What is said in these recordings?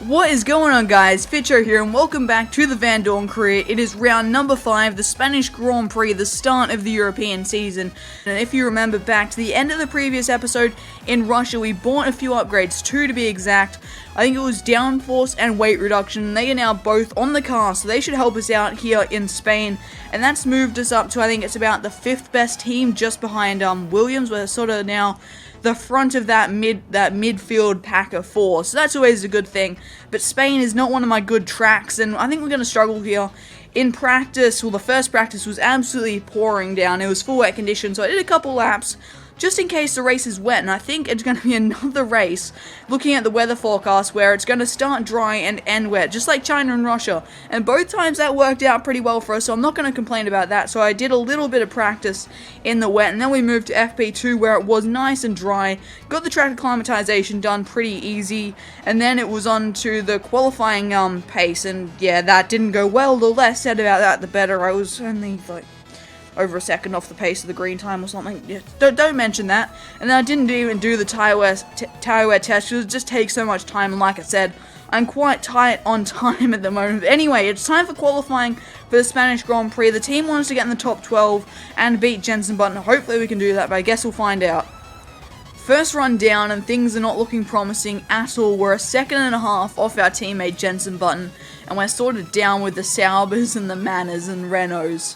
What is going on, guys? Fitcho here, and welcome back to the Vandoorne Career. It is round number 5, the Spanish Grand Prix, the start of the European season. And if you remember back to the end of the previous episode, in Russia we bought a few upgrades, 2 to be exact. I think it was downforce and weight reduction. They are now both on the car, so they should help us out here in Spain. And that's moved us up to, I think it's about the 5th best team, just behind Williams. We're sort of now the front of that midfield pack of 4, so that's always a good thing. But Spain is not one of my good tracks, and I think we're going to struggle here. In practice, well, the first practice was absolutely pouring down. It was full wet conditions, so I did a couple laps just in case the race is wet, and I think it's going to be another race, looking at the weather forecast, where it's going to start dry and end wet, just like China and Russia, and both times that worked out pretty well for us, so I'm not going to complain about that. So I did a little bit of practice in the wet, and then we moved to FP2, where it was nice and dry, got the track acclimatization done pretty easy, and then it was on to the qualifying pace, and yeah, that didn't go well. The less said about that, the better. I was only like over a second off the pace of the green time or something. Yeah, don't mention that. And then I didn't even do the tire wear test because it just takes so much time, and like I said, I'm quite tight on time at the moment. But anyway, it's time for qualifying for the Spanish Grand Prix. The team wants to get in the top 12 and beat Jenson, but hopefully we can do that, but I guess we'll find out. First run down, and things are not looking promising at all. We're a second and a half off our teammate Jenson Button, and we're sort of down with the Saubers and the Manners and Renaults.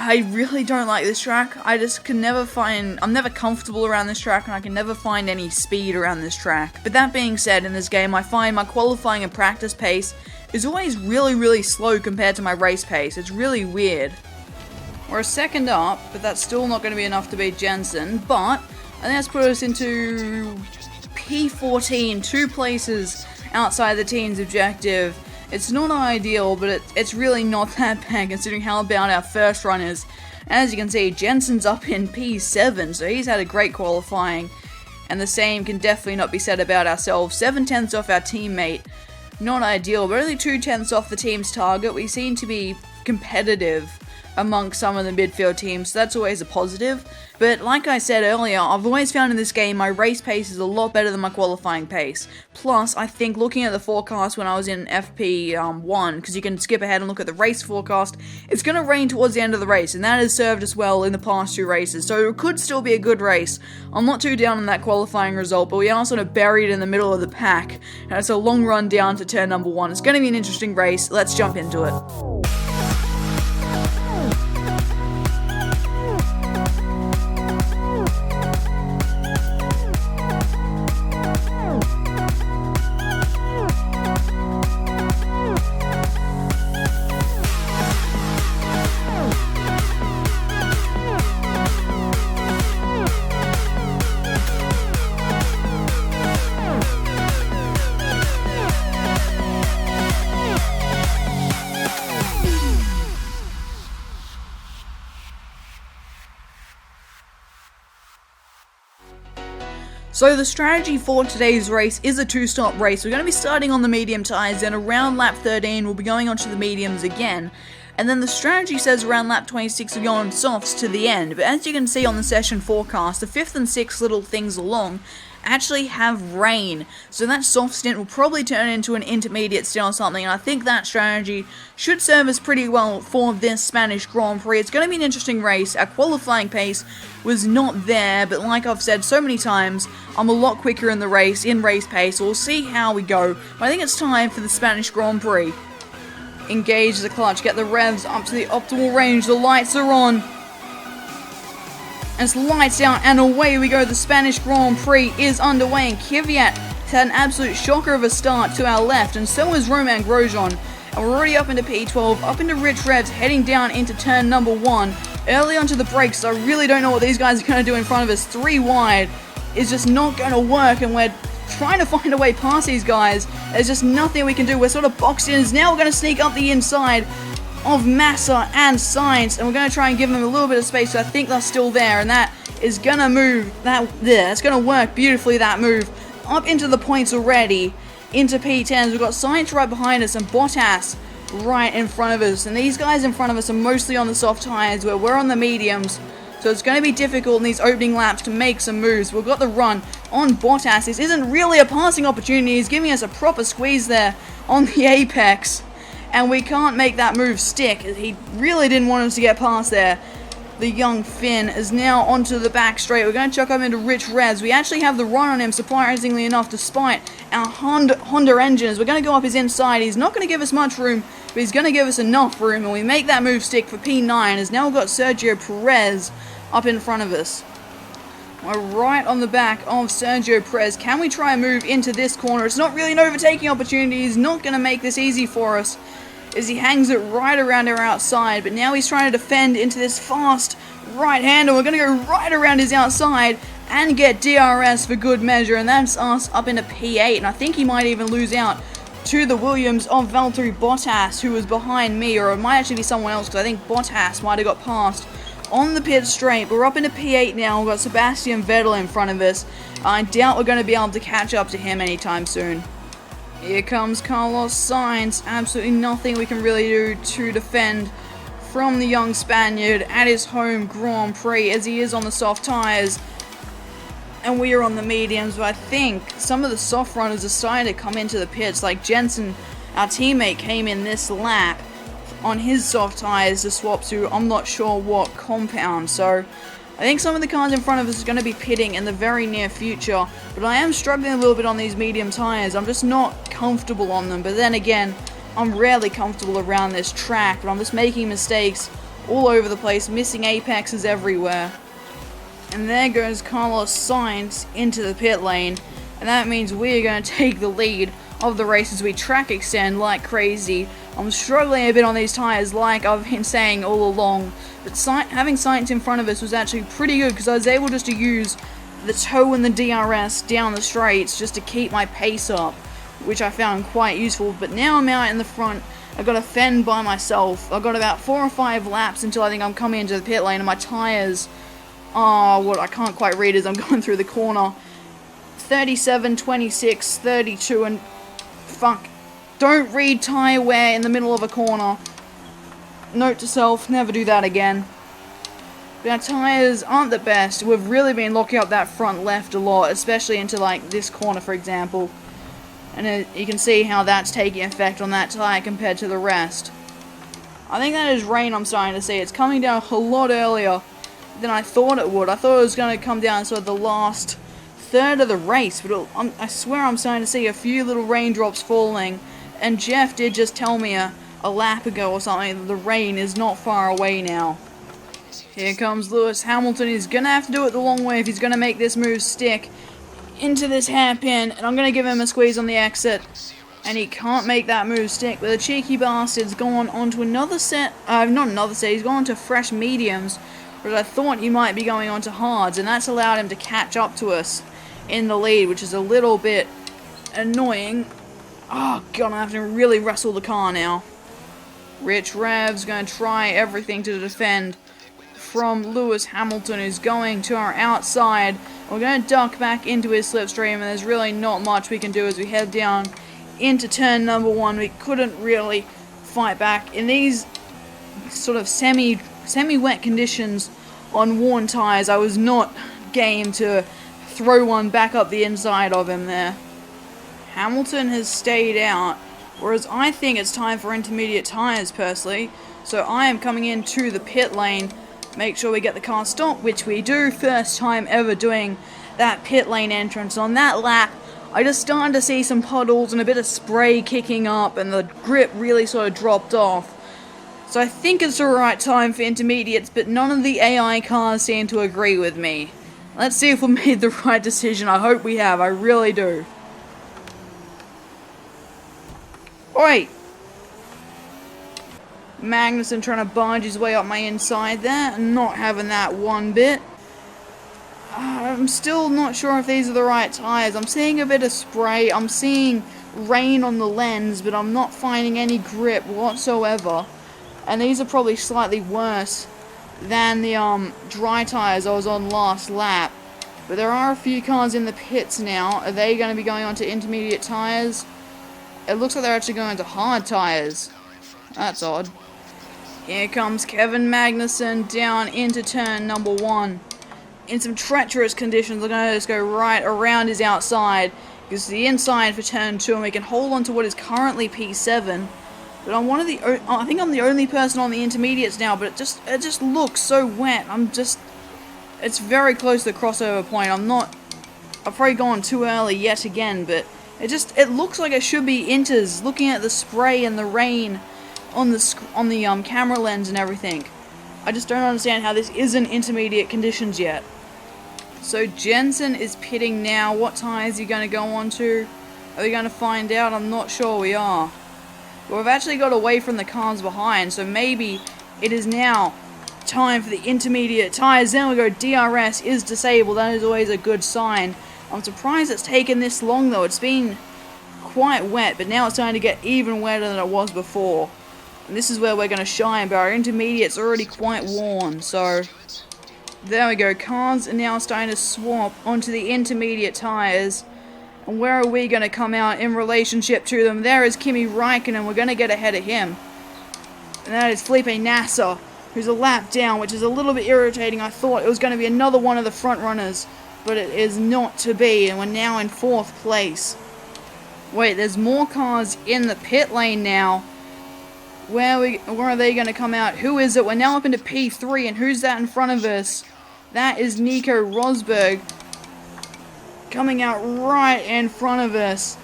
I really don't like this track. I just can never find, I'm never comfortable around this track, and I can never find any speed around this track. But that being said, in this game I find my qualifying and practice pace is always really slow compared to my race pace. It's really weird. We're a second up, but that's still not going to be enough to beat Jenson, but I think that's put us into P14, 2 places outside the team's objective. It's not ideal, but it's really not that bad considering how bad our first run is. As you can see, Jenson's up in P7, so he's had a great qualifying. And the same can definitely not be said about ourselves. 7/10 off our teammate. Not ideal, but only 2/10 off the team's target. We seem to be competitive amongst some of the midfield teams, so that's always a positive. But like I said earlier, I've always found in this game my race pace is a lot better than my qualifying pace. Plus, I think looking at the forecast when I was in FP1, because you can skip ahead and look at the race forecast, it's going to rain towards the end of the race, and that has served us well in the past 2 races, so it could still be a good race. I'm not too down on that qualifying result, but we are sort of buried in the middle of the pack, and it's a long run down to turn number 1. It's going to be an interesting race. Let's jump into it. So the strategy for today's race is a 2-stop race. We're going to be starting on the medium tyres, then around lap 13 we'll be going on to the mediums again. And then the strategy says around lap 26 we'll go on softs to the end. But as you can see on the session forecast, the 5th and 6th little things along actually have rain. So that soft stint will probably turn into an intermediate stint or something, and I think that strategy should serve us pretty well for this Spanish Grand Prix. It's going to be an interesting race. Our qualifying pace was not there, but like I've said so many times, I'm a lot quicker in the race, in race pace, so we'll see how we go. But I think it's time for the Spanish Grand Prix. Engage the clutch, get the revs up to the optimal range, the lights are on. And it's lights out, and away we go. The Spanish Grand Prix is underway, and Kvyat has had an absolute shocker of a start to our left, and so is Romain Grosjean. And we're already up into P12, up into rich revs, heading down into turn number 1. Early onto the brakes, I really don't know what these guys are going to do in front of us. 3 wide is just not going to work, and we're trying to find a way past these guys. There's just nothing we can do. We're sort of boxed in. Now we're going to sneak up the inside of Massa and Sainz, and we're going to try and give them a little bit of space, so I think they're still there, and that is going to move, it's going to work beautifully, that move, up into the points already, into P10s. We've got Sainz right behind us, and Bottas right in front of us, and these guys in front of us are mostly on the soft tyres, where we're on the mediums, so it's going to be difficult in these opening laps to make some moves. We've got the run, on Bottas. This isn't really a passing opportunity. He's giving us a proper squeeze there on the apex. And we can't make that move stick. He really didn't want us to get past there. The young Finn is now onto the back straight. We're going to chuck him into Rich Revs. We actually have the run on him, surprisingly enough, despite our Honda engines. We're going to go up his inside. He's not going to give us much room, but he's going to give us enough room. And we make that move stick for P9, as now we've got Sergio Perez up in front of us. We're right on the back of Sergio Perez. Can we try and move into this corner? It's not really an overtaking opportunity. He's not going to make this easy for us, as he hangs it right around our outside. But now he's trying to defend into this fast right-hander. We're going to go right around his outside and get DRS for good measure. And that's us up into P8. And I think he might even lose out to the Williams of Valtteri Bottas, who was behind me. Or it might actually be someone else, because I think Bottas might have got past on the pit straight. But we're up into P8 now. We've got Sebastian Vettel in front of us. I doubt we're going to be able to catch up to him anytime soon. Here comes Carlos Sainz. Absolutely nothing we can really do to defend from the young Spaniard at his home Grand Prix, as he is on the soft tyres and we are on the mediums. But I think some of the soft runners are starting to come into the pits, like Jenson, our teammate, came in this lap on his soft tyres to swap to I'm not sure what compound. So I think some of the cars in front of us are going to be pitting in the very near future, but I am struggling a little bit on these medium tyres. I'm just not comfortable on them, but then again, I'm rarely comfortable around this track, but I'm just making mistakes all over the place, missing apexes everywhere. And there goes Carlos Sainz into the pit lane, and that means we are going to take the lead of the race as we track extend like crazy. I'm struggling a bit on these tyres, like I've been saying all along, but having Sainz in front of us was actually pretty good, because I was able just to use the toe and the DRS down the straights just to keep my pace up, which I found quite useful. But now I'm out in the front. I've got to fend by myself. I've got about 4 or 5 laps until I think I'm coming into the pit lane, and my tyres are what I can't quite read as I'm going through the corner. 37, 26, 32, and fuck. Don't read tyre wear in the middle of a corner. Note to self, never do that again. But our tyres aren't the best. We've really been locking up that front left a lot, especially into like this corner, for example. And you can see how that's taking effect on that tyre compared to the rest. I think that is rain I'm starting to see. It's coming down a lot earlier than I thought it would. I thought it was going to come down sort of the last third of the race, but I swear I'm starting to see a few little raindrops falling. And Jeff did just tell me a lap ago or something that the rain is not far away now. Here comes Lewis Hamilton. He's going to have to do it the long way if he's going to make this move stick into this hairpin. And I'm going to give him a squeeze on the exit. And he can't make that move stick. But the cheeky bastard's gone on to another set. Not another set. He's gone on to fresh mediums. Whereas I thought he might be going on to hards. And that's allowed him to catch up to us in the lead, which is a little bit annoying. Oh god, I have to really wrestle the car now. Rich Revs going to try everything to defend from Lewis Hamilton, who's going to our outside. We're going to duck back into his slipstream, and there's really not much we can do as we head down into turn number 1. We couldn't really fight back in these sort of semi-wet conditions on worn tyres. I was not game to throw one back up the inside of him there. Hamilton has stayed out, whereas I think it's time for intermediate tyres personally. So I am coming into the pit lane, make sure we get the car stopped, which we do. First time ever doing that pit lane entrance. On that lap, I just started to see some puddles and a bit of spray kicking up, and the grip really sort of dropped off. So I think it's the right time for intermediates, but none of the AI cars seem to agree with me. Let's see if we made the right decision. I hope we have, I really do. Oi! Magnussen trying to barge his way up my inside there, and not having that one bit. I'm still not sure if these are the right tyres. I'm seeing a bit of spray, I'm seeing rain on the lens, but I'm not finding any grip whatsoever. And these are probably slightly worse than the dry tyres I was on last lap. But there are a few cars in the pits now. Are they going to be going on to intermediate tyres? It looks like they're actually going to hard tyres. That's odd. Here comes Kevin Magnussen down into turn number 1. in some treacherous conditions. We're going to just go right around his outside. Because the inside for turn 2, and we can hold on to what is currently P7. But I'm one of the, I think I'm the only person on the intermediates now, but it just looks so wet. It's very close to the crossover point. I've probably gone too early yet again, but it looks like it should be inters, looking at the spray and the rain on the camera lens and everything. I just don't understand how this isn't intermediate conditions yet. So Jenson is pitting now. What tyres are you going to go on to? Are we going to find out? I'm not sure we are. But we've actually got away from the cars behind, so maybe it is now time for the intermediate tyres. Then we go DRS is disabled. That is always a good sign. I'm surprised it's taken this long though. It's been quite wet, but now it's starting to get even wetter than it was before. And this is where we're going to shine, but our intermediate's already quite worn, so there we go. Cars are now starting to swap onto the intermediate tyres. And where are we going to come out in relationship to them? There is Kimi Räikkönen. We're going to get ahead of him. And that is Felipe Nasser, who's a lap down, which is a little bit irritating. I thought it was going to be another one of the front runners, but it is not to be. And we're now in 4th place. Wait, there's more cars in the pit lane now. Where are they going to come out? Who is it? We're now up into P3, and who's that in front of us? That is Nico Rosberg coming out right in front of us.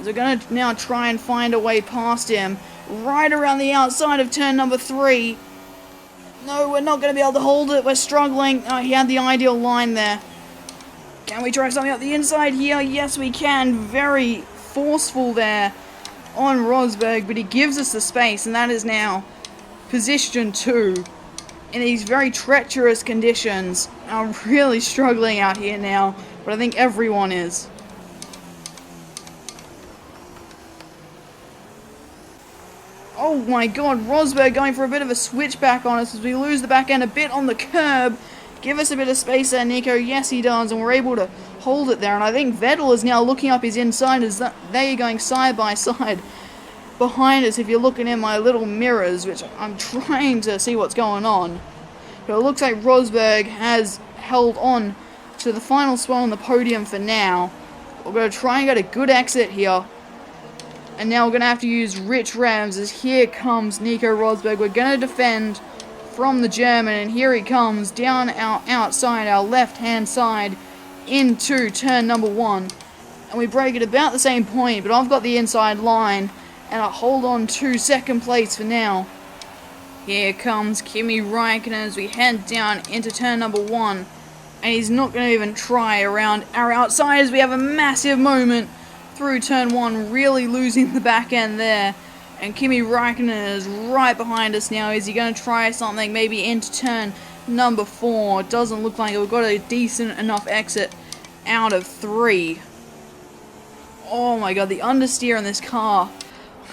We're going to now try and find a way past him. Right around the outside of turn number 3. No, we're not going to be able to hold it. We're struggling. Oh, he had the ideal line there. Can we try something up the inside here? Yes, we can. Very forceful there on Rosberg, but he gives us the space, and that is now position 2 in these very treacherous conditions. I'm really struggling out here now, but I think everyone is. Oh my god, Rosberg going for a bit of a switchback on us as we lose the back end a bit on the curb. Give us a bit of space there, Nico. Yes, he does, and we're able to hold it there. And I think Vettel is now looking up his inside as they are going side by side behind us. If you're looking in my little mirrors, which I'm trying to see what's going on. But it looks like Rosberg has held on to the final spot on the podium for now. We're going to try and get a good exit here. And now we're going to have to use rich revs as here comes Nico Rosberg. We're going to defend from the German, and here he comes down our outside, our left-hand side, into turn number 1. And we break at about the same point, but I've got the inside line, and I hold on to 2nd place for now. Here comes Kimi Räikkönen as we head down into turn number 1. And he's not going to even try around our outside as we have a massive moment through turn 1, really losing the back end there. And Kimi Räikkönen is right behind us now. Is he going to try something maybe into turn number 4? It doesn't look like it. We've got a decent enough exit out of 3. Oh my god, the understeer in this car.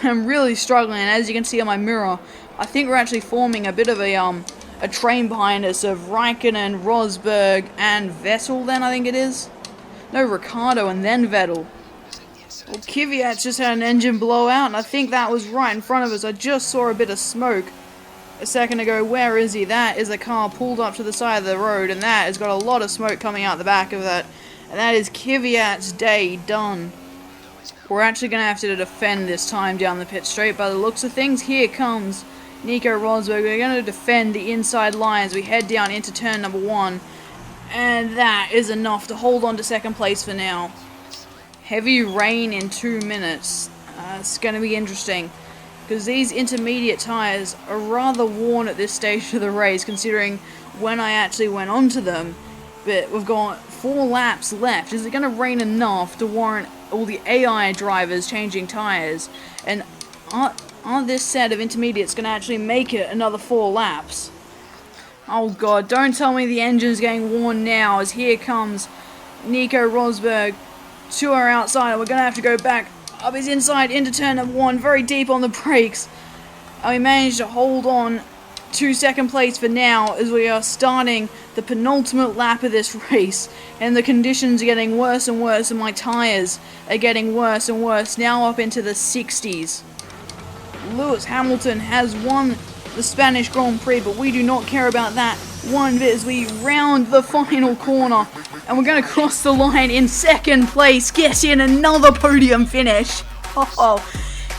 I'm really struggling, and as you can see on my mirror, I think we're actually forming a bit of a train behind us of Räikkönen, Rosberg, and Vettel then, I think it is. No, Ricciardo and then Vettel. Well, Kvyat just had an engine blowout, and I think that was right in front of us. I just saw a bit of smoke a second ago. Where is he? That is a car pulled up to the side of the road, and that has got a lot of smoke coming out the back of that. And that is Kvyat's day done. We're actually going to have to defend this time down the pit straight by the looks of things. Here comes Nico Rosberg. We're going to defend the inside line as we head down into turn number 1. And that is enough to hold on to 2nd place for now. Heavy rain in 2 minutes. It's going to be interesting, because these intermediate tyres are rather worn at this stage of the race, considering when I actually went onto them. But we've got 4 laps left. Is it going to rain enough to warrant all the AI drivers changing tyres? And are this set of intermediates going to actually make it another 4 laps? Oh god, don't tell me the engine's getting worn now, as here comes Nico Rosberg to our outside. We're going to have to go back up his inside into turn number 1, very deep on the brakes. And we managed to hold on to 2nd place for now, as we are starting the penultimate lap of this race. And the conditions are getting worse and worse, and my tyres are getting worse and worse, now up into the 60s. Lewis Hamilton has won the Spanish Grand Prix, but we do not care about that. one bit as we round the final corner. And we're going to cross the line in second place. Get in, another podium finish. Oh,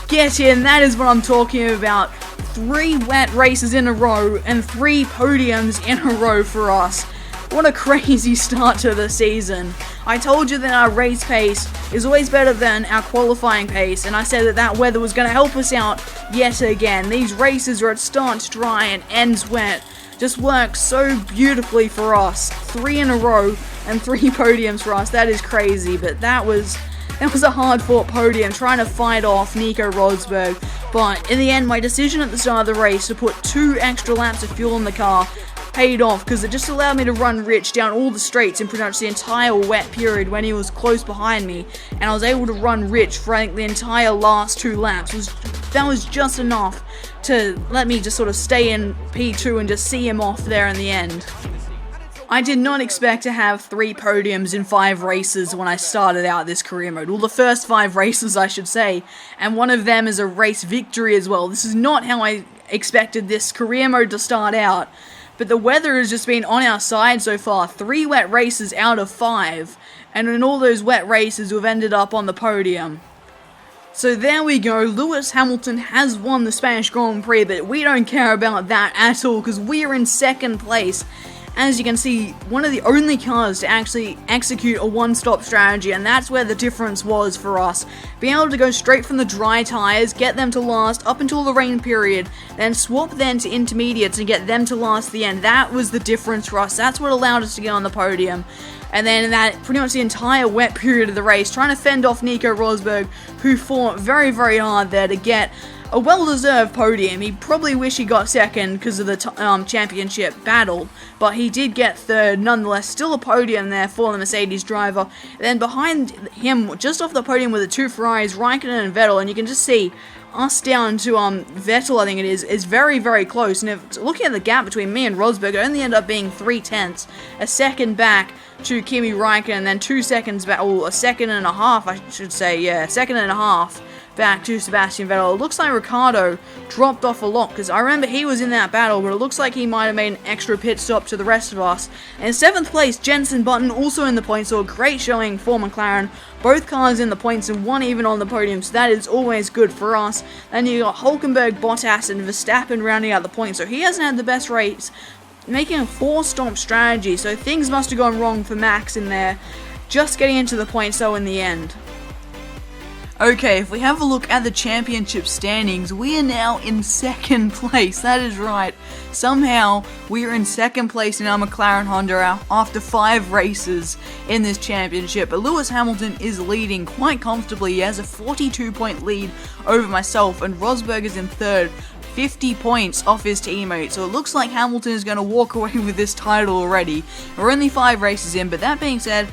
get in, that is what I'm talking about. 3 wet races in a row and 3 podiums in a row for us. What a crazy start to the season. I told you that our race pace is always better than our qualifying pace, and I said that that weather was going to help us out yet again. These races where it starts dry and ends wet just work so beautifully for us. 3 in a row and 3 podiums for us. That is crazy, but that was a hard-fought podium trying to fight off Nico Rosberg. But in the end, my decision at the start of the race to put 2 extra laps of fuel in the car paid off, because it just allowed me to run Rich down all the straights in pretty much the entire wet period when he was close behind me, and I was able to run Rich for the entire last 2 laps. That was just enough to let me just sort of stay in P2 and just see him off there in the end. I did not expect to have 3 podiums in 5 races when I started out this career mode. Well, the first 5 races, I should say, and one of them is a race victory as well. This is not how I expected this career mode to start out. But the weather has just been on our side so far. 3 wet races out of 5. And in all those wet races, we've ended up on the podium. So there we go. Lewis Hamilton has won the Spanish Grand Prix, but we don't care about that at all, because we are in second place. As you can see, one of the only cars to actually execute a one-stop strategy, and that's where the difference was for us. Being able to go straight from the dry tyres, get them to last up until the rain period, then swap then to intermediates and get them to last the end. That was the difference for us. That's what allowed us to get on the podium. And then in that pretty much the entire wet period of the race, trying to fend off Nico Rosberg, who fought very, very hard there to get a well-deserved podium. He probably wish he got second because of the championship battle, but he did get third nonetheless. Still a podium there for the Mercedes driver. And then behind him, just off the podium, were the 2 Ferraris, Raikkonen and Vettel, and you can just see us down to Vettel, I think it is very, very close. And if looking at the gap between me and Rosberg, it only ended up being 3/10, a second back to Kimi Raikkonen, and then 2 seconds back, or a second and a half, I should say, yeah, second and a half back to Sebastian Vettel. It looks like Ricciardo dropped off a lot, because I remember he was in that battle, but it looks like he might have made an extra pit stop to the rest of us. And 7th place, Jenson Button, also in the points, so a great showing for McLaren. Both cars in the points and one even on the podium, so that is always good for us. Then you got Hülkenberg, Bottas, and Verstappen rounding out the points, so he hasn't had the best race, making a 4-stop strategy, so things must have gone wrong for Max in there, just getting into the points though in the end. Okay, if we have a look at the championship standings, we are now in second place. That is right. Somehow, we are in second place in our McLaren Honda after 5 races in this championship. But Lewis Hamilton is leading quite comfortably. He has a 42-point lead over myself, and Rosberg is in third, 50 points off his teammate. So it looks like Hamilton is going to walk away with this title already. We're only 5 races in, but that being said,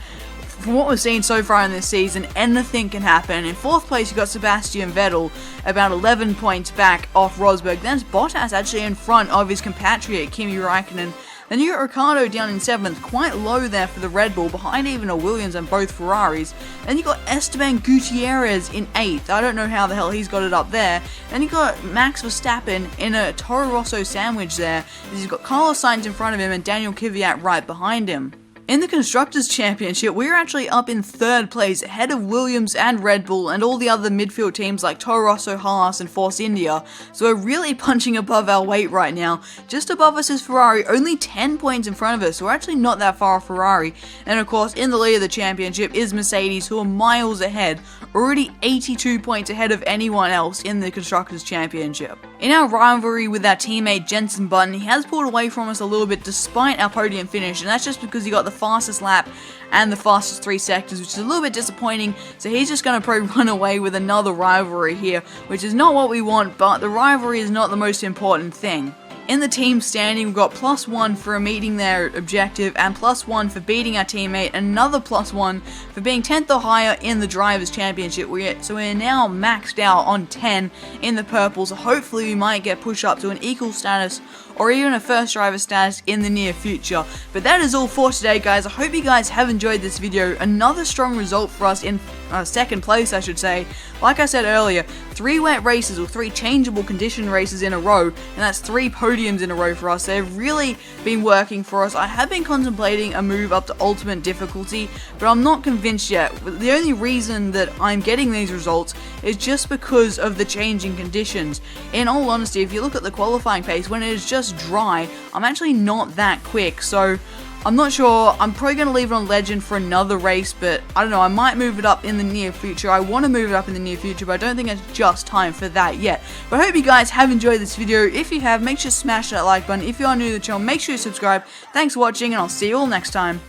from what we've seen so far in this season, anything can happen. In 4th place, you got Sebastian Vettel, about 11 points back off Rosberg. Then Bottas actually in front of his compatriot, Kimi Raikkonen. Then you got Ricciardo down in 7th, quite low there for the Red Bull, behind even a Williams and both Ferraris. Then you got Esteban Gutierrez in 8th. I don't know how the hell he's got it up there. Then you got Max Verstappen in a Toro Rosso sandwich there. He's got Carlos Sainz in front of him and Daniel Kvyat right behind him. In the Constructors' Championship, we're actually up in 3rd place, ahead of Williams and Red Bull and all the other midfield teams like Toro Rosso, Haas and Force India, so we're really punching above our weight right now. Just above us is Ferrari, only 10 points in front of us, so we're actually not that far off Ferrari. And of course, in the lead of the championship is Mercedes, who are miles ahead, already 82 points ahead of anyone else in the Constructors' Championship. In our rivalry with our teammate Jenson Button, he has pulled away from us a little bit despite our podium finish, and that's just because he got the fastest lap and the fastest 3 sectors, which is a little bit disappointing, so he's just going to probably run away with another rivalry here, which is not what we want, but the rivalry is not the most important thing. In the team standing, we've got +1 for meeting their objective, and +1 for beating our teammate, another +1 for being 10th or higher in the Drivers' Championship. So we're now maxed out on 10 in the purple, so hopefully we might get pushed up to an equal status or even a first driver status in the near future. But that is all for today, guys. I hope you guys have enjoyed this video. Another strong result for us in second place, I should say. Like I said earlier, 3 wet races or 3 changeable condition races in a row, and that's 3 podiums in a row for us. They've really been working for us. I have been contemplating a move up to ultimate difficulty, but I'm not convinced yet. The only reason that I'm getting these results is just because of the changing conditions. In all honesty, if you look at the qualifying pace, when it is just dry, I'm actually not that quick, so I'm not sure. I'm probably going to leave it on Legend for another race, but I don't know, I might move it up in the near future. I want to move it up in the near future, but I don't think it's just time for that yet. But I hope you guys have enjoyed this video. If you have, make sure to smash that like button. If you are new to the channel, make sure you subscribe. Thanks for watching, and I'll see you all next time.